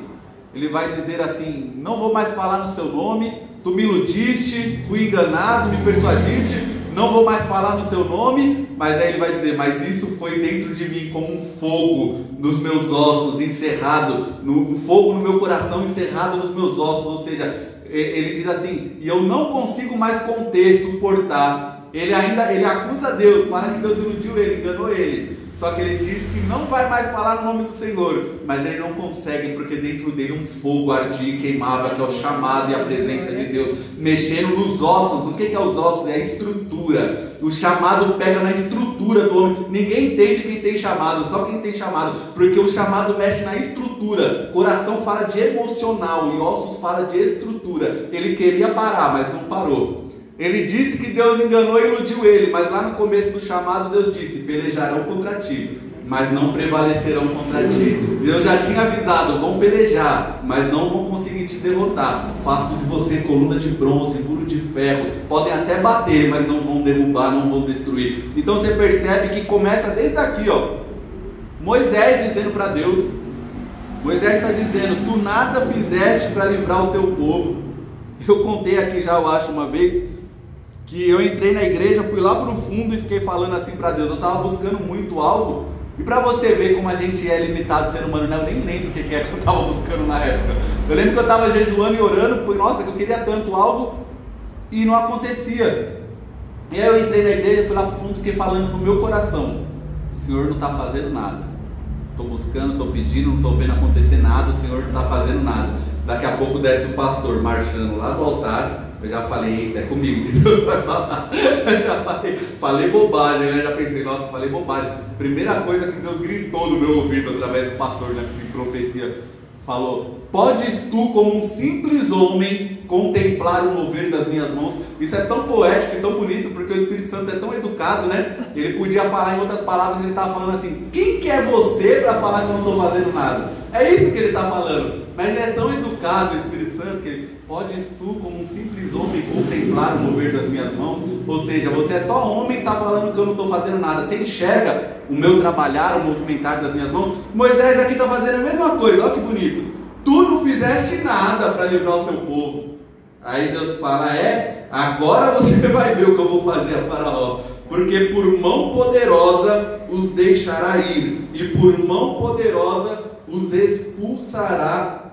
ele vai dizer assim, não vou mais falar no seu nome, tu me iludiste, fui enganado, me persuadiste, não vou mais falar no seu nome. Mas aí ele vai dizer, mas isso foi dentro de mim como um fogo nos meus ossos, encerrado, um fogo no meu coração, encerrado nos meus ossos. Ou seja, ele diz assim, e eu não consigo mais conter, suportar. Ele acusa Deus, fala que Deus iludiu ele, enganou ele. Só que ele diz que não vai mais falar no nome do Senhor, mas ele não consegue, porque dentro dele um fogo ardia e queimava, que é o chamado e a presença de Deus, mexendo nos ossos. O que é os ossos? É a estrutura. O chamado pega na estrutura do homem. Ninguém entende quem tem chamado, só quem tem chamado, porque o chamado mexe na estrutura. Coração fala de emocional e ossos fala de estrutura. Ele queria parar, mas não parou. Ele disse que Deus enganou e iludiu ele, mas lá no começo do chamado Deus disse: pelejarão contra ti, mas não prevalecerão contra ti. Deus já tinha avisado: vão pelejar, mas não vão conseguir te derrotar. Faço de você coluna de bronze, muro de ferro. Podem até bater, mas não vão derrubar, não vão destruir. Então você percebe que começa desde aqui, ó. Moisés dizendo para Deus. Moisés está dizendo: tu nada fizeste para livrar o teu povo. Eu contei aqui já, eu acho, uma vez, que eu entrei na igreja, fui lá para o fundo e fiquei falando assim para Deus. Eu estava buscando muito algo. E para você ver como a gente é limitado, ser humano, né? Eu nem lembro o que é que eu estava buscando na época. Eu lembro que eu estava jejuando e orando, porque, nossa, que eu queria tanto algo e não acontecia. E aí eu entrei na igreja, fui lá para o fundo e fiquei falando no meu coração: o Senhor não está fazendo nada. Estou buscando, estou pedindo, não estou vendo acontecer nada, o Senhor não está fazendo nada. Daqui a pouco desce o pastor marchando lá do altar. Eu já falei: eita, é comigo que Deus vai falar. Eu já falei bobagem, né? Já pensei: nossa, falei bobagem. Primeira coisa que Deus gritou no meu ouvido através do pastor, né, de profecia, falou: podes tu, como um simples homem, contemplar o mover das minhas mãos. Isso é tão poético e tão bonito, porque o Espírito Santo é tão educado, né? Ele podia falar em outras palavras, ele estava falando assim: quem que é você para falar que eu não estou fazendo nada? É isso que ele está falando. Mas ele é tão educado, o Espírito Santo, que ele: podes tu, como um simples homem, contemplar o mover das minhas mãos? Ou seja, você é só homem e está falando que eu não estou fazendo nada. Você enxerga o meu trabalhar, o movimentar das minhas mãos? Moisés aqui está fazendo a mesma coisa. Olha que bonito. Tu não fizeste nada para livrar o teu povo. Aí Deus fala: agora você vai ver o que eu vou fazer a Faraó. Porque por mão poderosa os deixará ir, e por mão poderosa os expulsará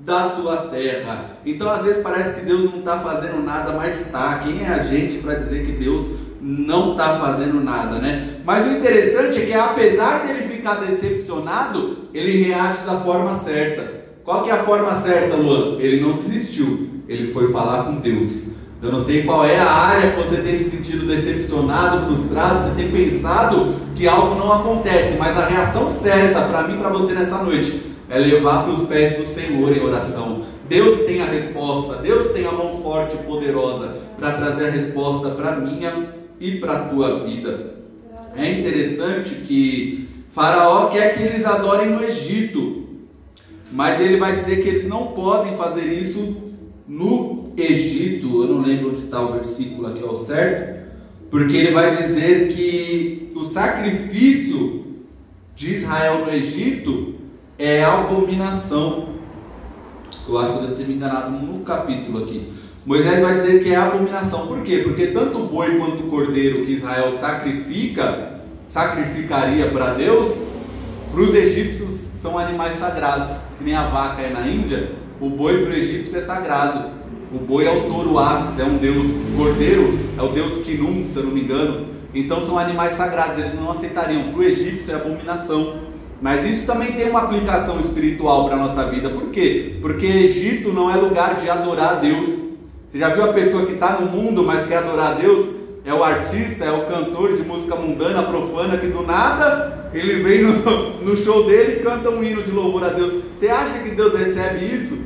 da tua terra. Então às vezes parece que Deus não está fazendo nada, mas está. Quem é a gente para dizer que Deus não está fazendo nada, né? Mas o interessante é que, apesar dele ficar decepcionado, ele reage da forma certa. Qual que é a forma certa, Luan? Ele não desistiu, ele foi falar com Deus. Eu não sei qual é a área que você tem se sentido decepcionado, frustrado, você tem pensado que algo não acontece, mas a reação certa para mim e para você nessa noite é levar para os pés do Senhor em oração. Deus tem a resposta, Deus tem a mão forte e poderosa para trazer a resposta para a minha e para a tua vida. É interessante que Faraó quer que eles adorem no Egito, mas ele vai dizer que eles não podem fazer isso no Egito. Eu não lembro onde está o versículo aqui ao certo, porque ele vai dizer que o sacrifício de Israel no Egito é abominação. Eu acho que eu devo ter me enganado no capítulo aqui. Moisés vai dizer que é abominação. Por quê? Porque tanto o boi quanto o cordeiro que Israel sacrificaria para Deus, para os egípcios são animais sagrados. Que nem a vaca é na Índia, o boi para o egípcio é sagrado. O boi é o touro Apis, é um deus. O cordeiro é o deus Kinum, se eu não me engano. Então são animais sagrados, eles não aceitariam. Para o egípcio é abominação. Mas isso também tem uma aplicação espiritual para a nossa vida. Por quê? Porque Egito não é lugar de adorar a Deus. Você já viu a pessoa que está no mundo, mas quer adorar a Deus? É o artista, é o cantor de música mundana, profana, que do nada ele vem no show dele e canta um hino de louvor a Deus. Você acha que Deus recebe isso?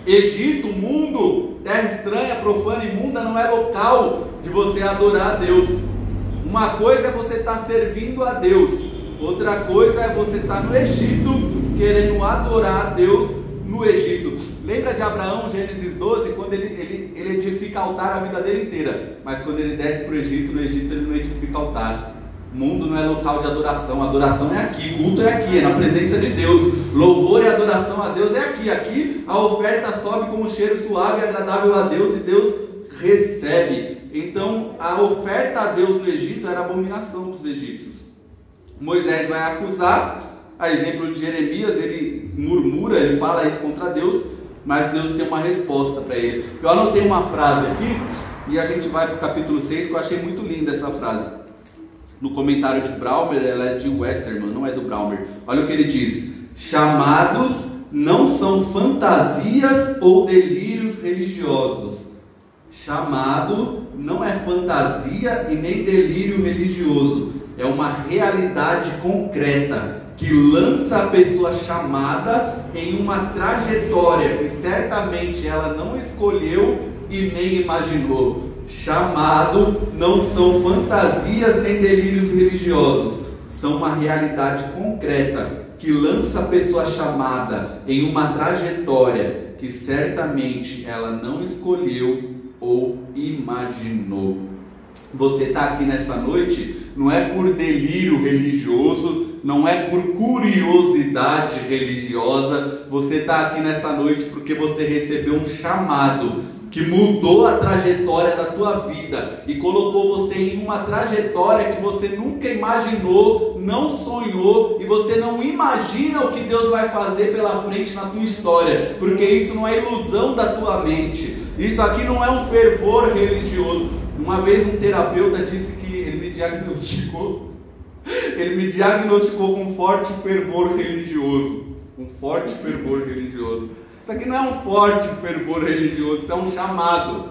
Egito, mundo, terra estranha, profana e imunda, não é local de você adorar a Deus. Uma coisa é você estar servindo a Deus, outra coisa é você estar no Egito, querendo adorar a Deus no Egito. Lembra de Abraão, Gênesis 12, quando ele edifica altar a vida dele inteira, mas quando ele desce para o Egito, no Egito ele não edifica altar. O mundo não é local de adoração, adoração é aqui, culto é aqui, é na presença de Deus, louvor e adoração a Deus é aqui. Aqui a oferta sobe como um cheiro suave e agradável a Deus, e Deus recebe. Então a oferta a Deus no Egito era abominação dos egípcios. Moisés vai acusar, a exemplo de Jeremias, ele murmura, ele fala isso contra Deus, mas Deus tem uma resposta para ele. Eu anotei uma frase aqui, e a gente vai para o capítulo 6, que eu achei muito linda essa frase. No comentário de Braumer, ela é de Westermann, não é do Braumer. Olha o que ele diz: chamados não são fantasias ou delírios religiosos. Chamado não é fantasia e nem delírio religioso. É uma realidade concreta que lança a pessoa chamada em uma trajetória que certamente ela não escolheu e nem imaginou. Chamado não são fantasias nem delírios religiosos, são uma realidade concreta que lança a pessoa chamada em uma trajetória que certamente ela não escolheu ou imaginou. Você está aqui nessa noite não é por delírio religioso, não é por curiosidade religiosa. Você está aqui nessa noite porque você recebeu um chamado que mudou a trajetória da tua vida e colocou você em uma trajetória que você nunca imaginou, não sonhou, e você não imagina o que Deus vai fazer pela frente na tua história, porque isso não é ilusão da tua mente, isso aqui não é um fervor religioso. Uma vez um terapeuta disse que ele me diagnosticou com um forte fervor religioso, Isso aqui não é um forte fervor religioso, isso é um chamado.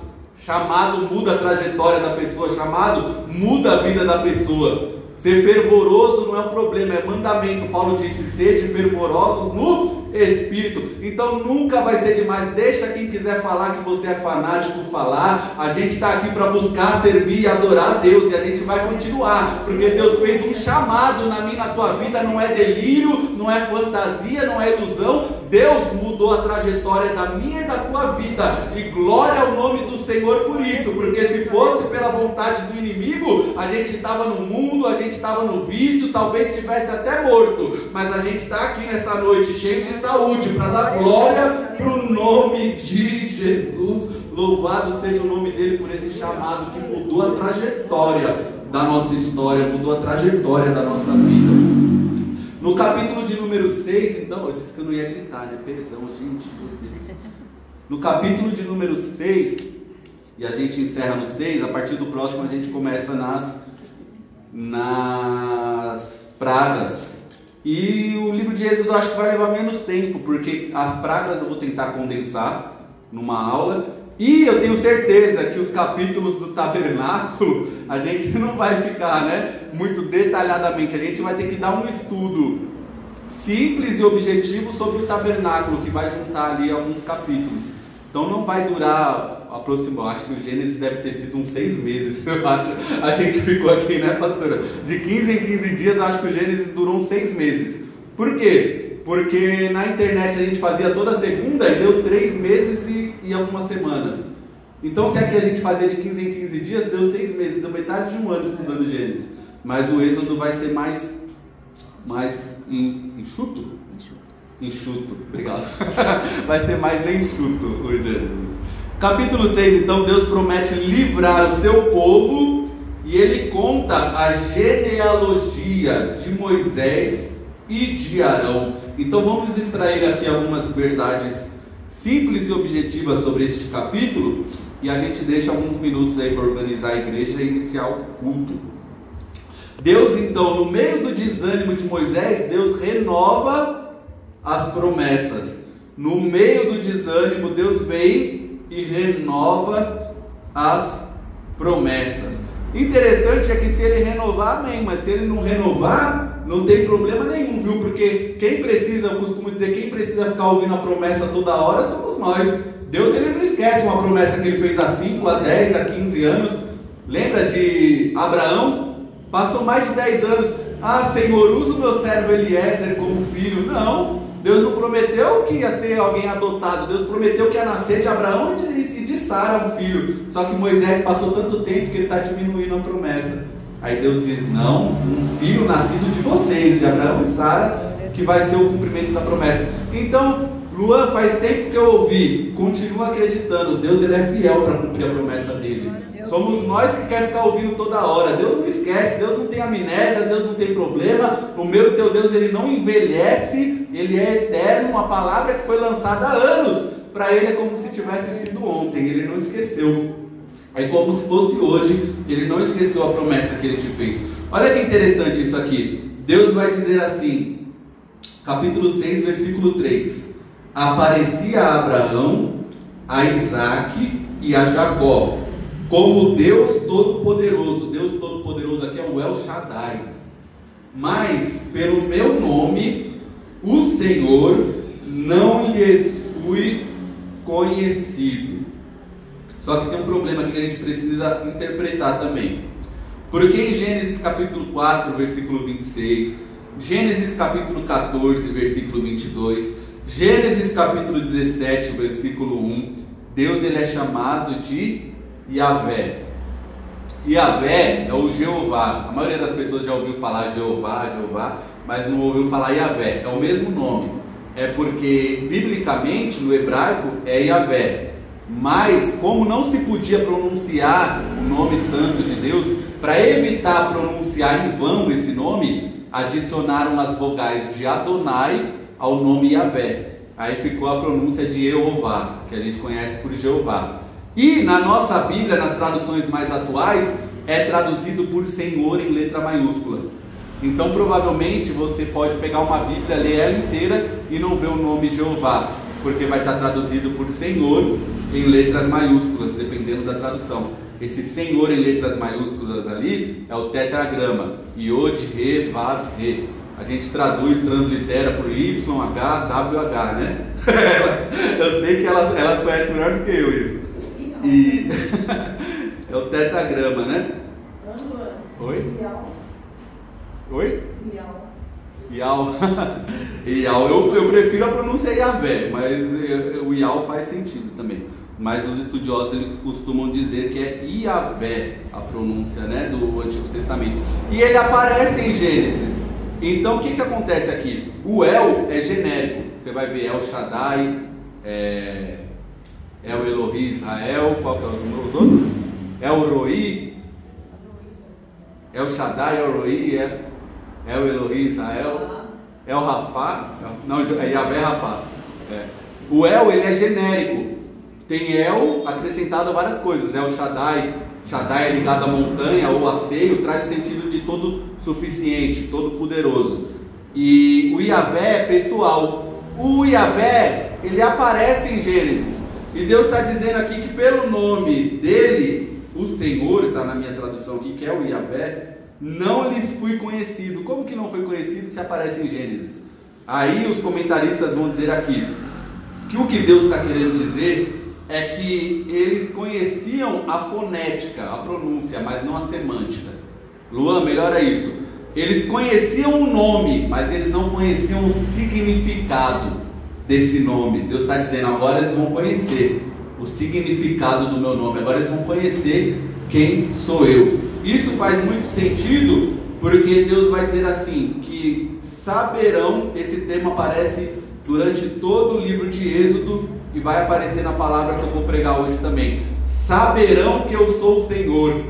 Chamado muda a trajetória da pessoa, chamado muda a vida da pessoa. Ser fervoroso não é um problema, é mandamento. Paulo disse: sede fervorosos no Espírito. Então nunca vai ser demais. Deixa quem quiser falar que você é fanático falar. A gente está aqui para buscar, servir e adorar a Deus, e a gente vai continuar, porque Deus fez um chamado na minha e na tua vida. Não é delírio, não é fantasia, não é ilusão. Deus mudou a trajetória da minha e da tua vida, e glória ao nome do Senhor por isso, porque se fosse pela vontade do inimigo, a gente estava no mundo, a gente estava no vício, talvez estivesse até morto, mas a gente está aqui nessa noite cheio de saúde, para dar glória para o nome de Jesus. Louvado seja o nome dele por esse chamado que mudou a trajetória da nossa história, mudou a trajetória da nossa vida. No capítulo de número 6, então, eu disse que eu não ia gritar, né? Perdão, gente, meu Deus. No capítulo de número 6, e a gente encerra no 6, a partir do próximo a gente começa nas pragas. E o livro de Êxodo eu acho que vai levar menos tempo, porque as pragas eu vou tentar condensar numa aula. E eu tenho certeza que os capítulos do tabernáculo a gente não vai ficar, muito detalhadamente. A gente vai ter que dar um estudo simples e objetivo sobre o tabernáculo, que vai juntar ali alguns capítulos. Então não vai durar acho que o Gênesis deve ter sido uns 6 meses, eu acho. A gente ficou aqui, né, pastora? De 15 em 15 dias, eu acho que o Gênesis durou uns 6 meses. Por quê? Porque na internet a gente fazia toda segunda e deu 3 meses e algumas semanas. Então, se aqui a gente fazia de 15 em 15 dias, deu 6 meses, deu metade de um ano estudando Gênesis. Mas o Êxodo vai ser mais enxuto? Enxuto, obrigado. Vai ser mais enxuto o Gênesis. Capítulo 6, então, Deus promete livrar o seu povo e ele conta a genealogia de Moisés e de Arão. Então vamos extrair aqui algumas verdades simples e objetivas sobre este capítulo, e a gente deixa alguns minutos aí para organizar a igreja e iniciar o culto. Deus, então, no meio do desânimo de Moisés, Deus renova as promessas. No meio do desânimo, Deus vem e renova as promessas. Interessante é que se ele renovar, amém, mas se ele não renovar, não tem problema nenhum, viu? Porque quem precisa, eu costumo dizer, quem precisa ficar ouvindo a promessa toda hora somos nós. Deus, ele não esquece uma promessa que ele fez há 5, a 10, a 15 anos. Lembra de Abraão? Passou mais de 10 anos. Ah, Senhor, usa o meu servo Eliezer como filho. Não, Deus não prometeu que ia ser alguém adotado. Deus prometeu que ia nascer de Abraão e de Sara um filho. Só que Moisés passou tanto tempo que ele está diminuindo a promessa. Aí Deus diz: não, um filho nascido de vocês, de Abraão e Sara, que vai ser o cumprimento da promessa. Então, Luan, faz tempo que eu ouvi, continua acreditando, Deus, ele é fiel para cumprir a promessa dele. Somos nós que queremos ficar ouvindo toda hora. Deus não esquece, Deus não tem amnésia, Deus não tem problema. O meu teu Deus, ele não envelhece, ele é eterno. Uma palavra que foi lançada há anos, para ele é como se tivesse sido ontem, ele não esqueceu. É como se fosse hoje, ele não esqueceu a promessa que ele te fez. Olha que interessante isso aqui. Deus vai dizer assim, capítulo 6, versículo 3: aparecia a Abraão, a Isaque e a Jacó como Deus Todo-Poderoso. Deus Todo-Poderoso aqui é o El Shaddai. Mas pelo meu nome, o Senhor, não lhes fui conhecido. Só que tem um problema aqui que a gente precisa interpretar também. Porque em Gênesis capítulo 4, versículo 26, Gênesis capítulo 14, versículo 22, Gênesis capítulo 17, versículo 1, Deus ele é chamado de Yahvé. Yahvé é o Jeová. A maioria das pessoas já ouviu falar Jeová, mas não ouviu falar Yahvé. É o mesmo nome. É porque, biblicamente, no hebraico é Yahvé. Mas, como não se podia pronunciar o nome santo de Deus, para evitar pronunciar em vão esse nome, adicionaram as vogais de Adonai ao nome Yahvé. Aí ficou a pronúncia de Jeová, que a gente conhece por Jeová. E na nossa Bíblia, nas traduções mais atuais, é traduzido por Senhor em letra maiúscula. Então provavelmente você pode pegar uma Bíblia, ler ela inteira e não ver o nome Jeová, porque vai estar traduzido por Senhor em letras maiúsculas, dependendo da tradução. Esse Senhor em letras maiúsculas ali é o tetragrama, Yod, Re, Vav, Re. A gente traduz, translitera por Y, H, W, H, né? Eu sei que ela conhece melhor do que eu isso. E é o tetragrama, né? Oi? Oi? Ial. Ial. Eu prefiro a pronúncia Yahvé, mas o Ial faz sentido também. Mas os estudiosos eles costumam dizer que é Yahvé a pronúncia, né, do Antigo Testamento. E ele aparece em Gênesis. Então o que acontece aqui? O El é genérico. Você vai ver El Shaddai, El Elohi Israel, qual que é os outros? El Roi, El Shaddai, El Roi, El Elohi Israel, El Rafá, não, é Yahvé Rafá. O El ele é genérico, tem El acrescentado a várias coisas. El Shaddai, Shaddai é ligado à montanha ou a seio, traz o sentido de todo suficiente, todo poderoso. E o Yahvé é pessoal. O Yahvé ele aparece em Gênesis. E Deus está dizendo aqui que pelo nome dele, o Senhor, está na minha tradução aqui, que é o Yahvé, não lhes fui conhecido. Como que não foi conhecido se aparece em Gênesis? Aí os comentaristas vão dizer aqui, que o que Deus está querendo dizer é que eles conheciam a fonética, a pronúncia, mas não a semântica. Luan, melhora isso. Eles conheciam o nome, mas eles não conheciam o significado desse nome. Deus está dizendo, agora eles vão conhecer o significado do meu nome, agora eles vão conhecer quem sou eu. Isso faz muito sentido, porque Deus vai dizer assim, que saberão, esse termo aparece durante todo o livro de Êxodo, e vai aparecer na palavra que eu vou pregar hoje também. Saberão que eu sou o Senhor.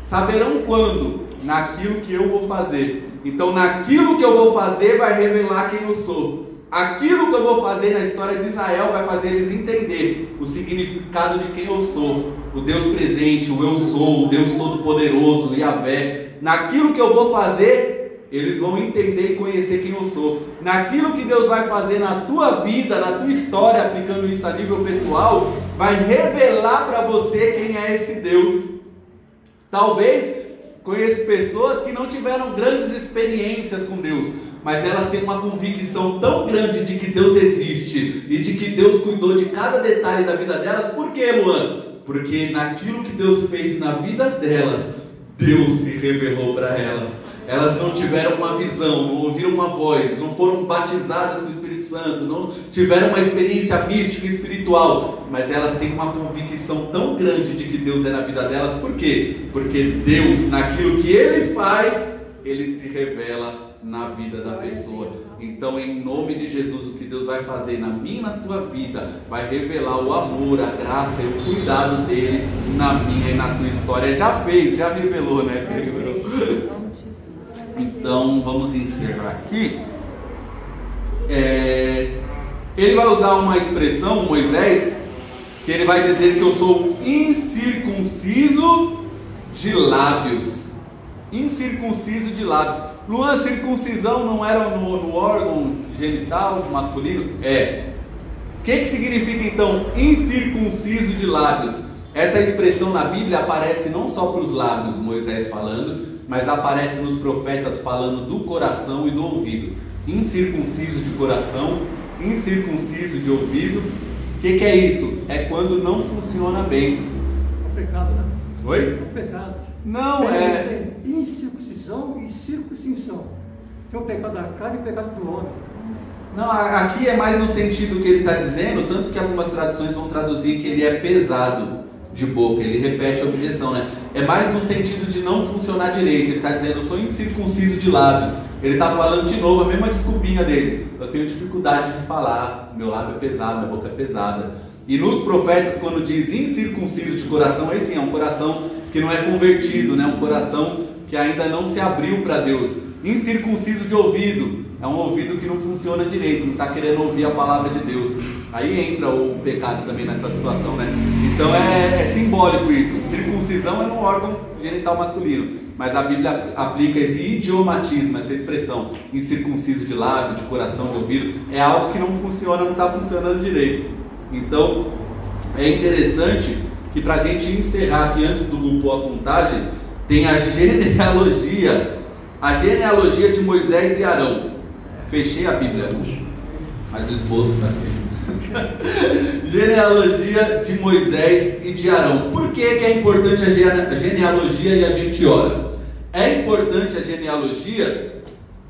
Saberão quando? Naquilo que eu vou fazer. Então naquilo que eu vou fazer vai revelar quem eu sou. Aquilo que eu vou fazer na história de Israel vai fazer eles entender o significado de quem eu sou, o Deus presente, o eu sou, o Deus todo-poderoso, Yahvé. Naquilo que eu vou fazer, eles vão entender e conhecer quem eu sou. Naquilo que Deus vai fazer na tua vida, na tua história, aplicando isso a nível pessoal, vai revelar para você quem é esse Deus. Talvez conheço pessoas que não tiveram grandes experiências com Deus, mas elas têm uma convicção tão grande de que Deus existe e de que Deus cuidou de cada detalhe da vida delas. Por quê, Luan? Porque naquilo que Deus fez na vida delas, Deus se revelou para elas. Elas não tiveram uma visão, não ouviram uma voz, não foram batizadas com o Espírito Santo, não tiveram uma experiência mística e espiritual, mas elas têm uma convicção tão grande de que Deus é na vida delas. Por quê? Porque Deus, naquilo que Ele faz, Ele se revela na vida da pessoa. Então, em nome de Jesus, o que Deus vai fazer na minha e na tua vida vai revelar o amor, a graça e o cuidado dele na minha e na tua história. Já fez, já revelou, né? Então, vamos encerrar aqui. Ele vai usar uma expressão, Moisés, que ele vai dizer que eu sou incircunciso de lábios. incircunciso de lábios. Luan, circuncisão não era no órgão genital masculino? É. O que significa então incircunciso de lábios? Essa expressão na Bíblia aparece não só para os lábios, Moisés falando, mas aparece nos profetas falando do coração e do ouvido. Incircunciso de coração, incircunciso de ouvido. O que é isso? É quando não funciona bem. É um pecado, né? Oi? É um pecado. Não, Tem incircuncisão e circuncisão. Tem o pecado da carne e o pecado do homem. Não, aqui é mais no sentido que ele está dizendo, tanto que algumas traduções vão traduzir que ele é pesado de boca, ele repete a objeção, né? É mais no sentido de não funcionar direito. Ele está dizendo, eu sou incircunciso de lábios. Ele está falando de novo a mesma desculpinha dele. Eu tenho dificuldade de falar, meu lábio é pesado, minha boca é pesada. E nos profetas, quando diz incircunciso de coração, aí sim, é um coração que não é convertido, né? Um coração que ainda não se abriu para Deus. Incircunciso de ouvido, é um ouvido que não funciona direito, não está querendo ouvir a palavra de Deus. Aí entra o pecado também nessa situação, né? Então é simbólico isso. Circuncisão é no órgão genital masculino, mas a Bíblia aplica esse idiomatismo, essa expressão, incircunciso de lábio, de coração, de ouvido, é algo que não funciona, não está funcionando direito. Então é interessante que, para a gente encerrar aqui antes do grupo a contagem, tem a genealogia de Moisés e Arão. Fechei a Bíblia, mas o esboço está aqui. Genealogia de Moisés e de Arão. Por que é importante a genealogia e a gente ora? É importante a genealogia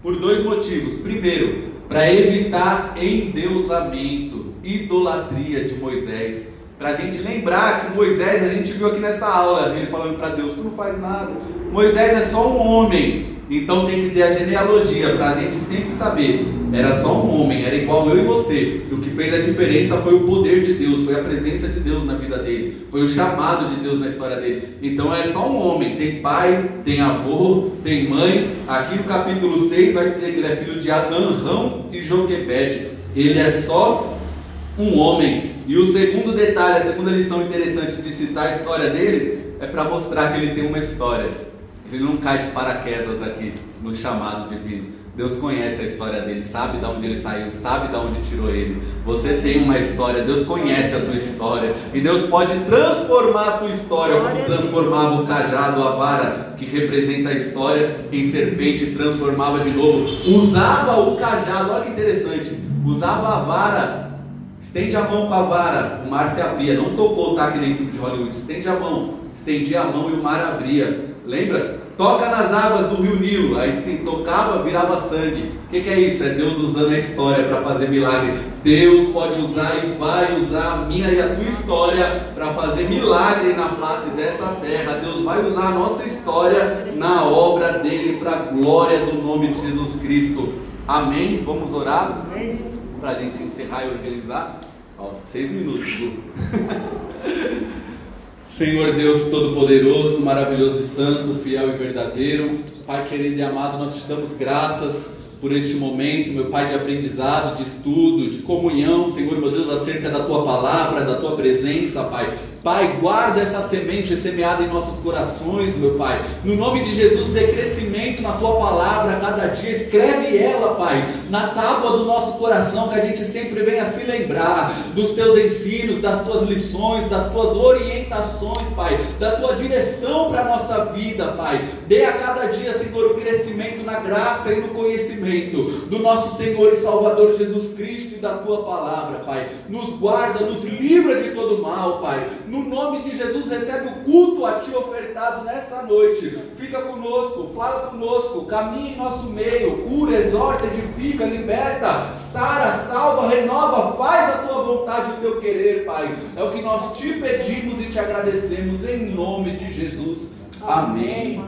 por dois motivos. Primeiro, para evitar endeusamento, idolatria de Moisés. Para a gente lembrar que Moisés, a gente viu aqui nessa aula, ele falando para Deus, tu não faz nada. Moisés é só um homem, então tem que ter a genealogia, para a gente sempre saber, era só um homem, era igual eu e você. E o que fez a diferença foi o poder de Deus, foi a presença de Deus na vida dele, foi o chamado de Deus na história dele. Então é só um homem, tem pai, tem avô, tem mãe. Aqui no capítulo 6 vai dizer que ele é filho de Adãrão e Joquebede. Ele é só um homem. E o segundo detalhe, a segunda lição interessante de citar a história dele, é para mostrar que ele tem uma história. Ele não cai de paraquedas aqui no chamado divino. Deus conhece a história dele, sabe de onde ele saiu, sabe de onde tirou ele. Você tem uma história, Deus conhece a tua história. E Deus pode transformar a tua história, como transformava o cajado, a vara, que representa a história, em serpente, e transformava de novo. Usava o cajado, olha que interessante, usava a vara. Estende a mão com a vara, o mar se abria. Não tocou, tá? Que nem filme de Hollywood. Estende a mão. Estendia a mão e o mar abria. Lembra? Toca nas águas do rio Nilo. Aí sim, tocava, virava sangue. O que é isso? É Deus usando a história para fazer milagre. Deus pode usar e vai usar a minha e a tua história para fazer milagre na face dessa terra. Deus vai usar a nossa história na obra dele para a glória do nome de Jesus Cristo. Amém? Vamos orar? Amém. Para a gente encerrar e organizar. 6 minutos, Lu. Senhor Deus Todo-Poderoso, maravilhoso e santo, fiel e verdadeiro, Pai querido e amado, nós te damos graças por este momento, meu Pai, de aprendizado, de estudo, de comunhão, Senhor, meu Deus, acerca da Tua palavra, da Tua presença, Pai. Pai, guarda essa semente semeada em nossos corações, meu Pai. No nome de Jesus, dê crescimento na Tua palavra a cada dia. Escreve ela, Pai, na tábua do nosso coração, que a gente sempre venha se lembrar dos Teus ensinos, das Tuas lições, das Tuas orientações, Pai, da Tua direção para a nossa vida, Pai. Dê a cada dia, Senhor, o crescimento na graça e no conhecimento do nosso Senhor e Salvador Jesus Cristo e da Tua palavra, Pai. Nos guarda, nos livra de todo mal, Pai. No nome de Jesus, recebe o culto a Ti ofertado nessa noite. Fica conosco, fala conosco, caminha em nosso meio, cura, exorta, edifica, liberta, sara, salva, renova, faz a Tua vontade e o Teu querer, Pai. É o que nós Te pedimos e Te agradecemos em nome de Jesus. Amém.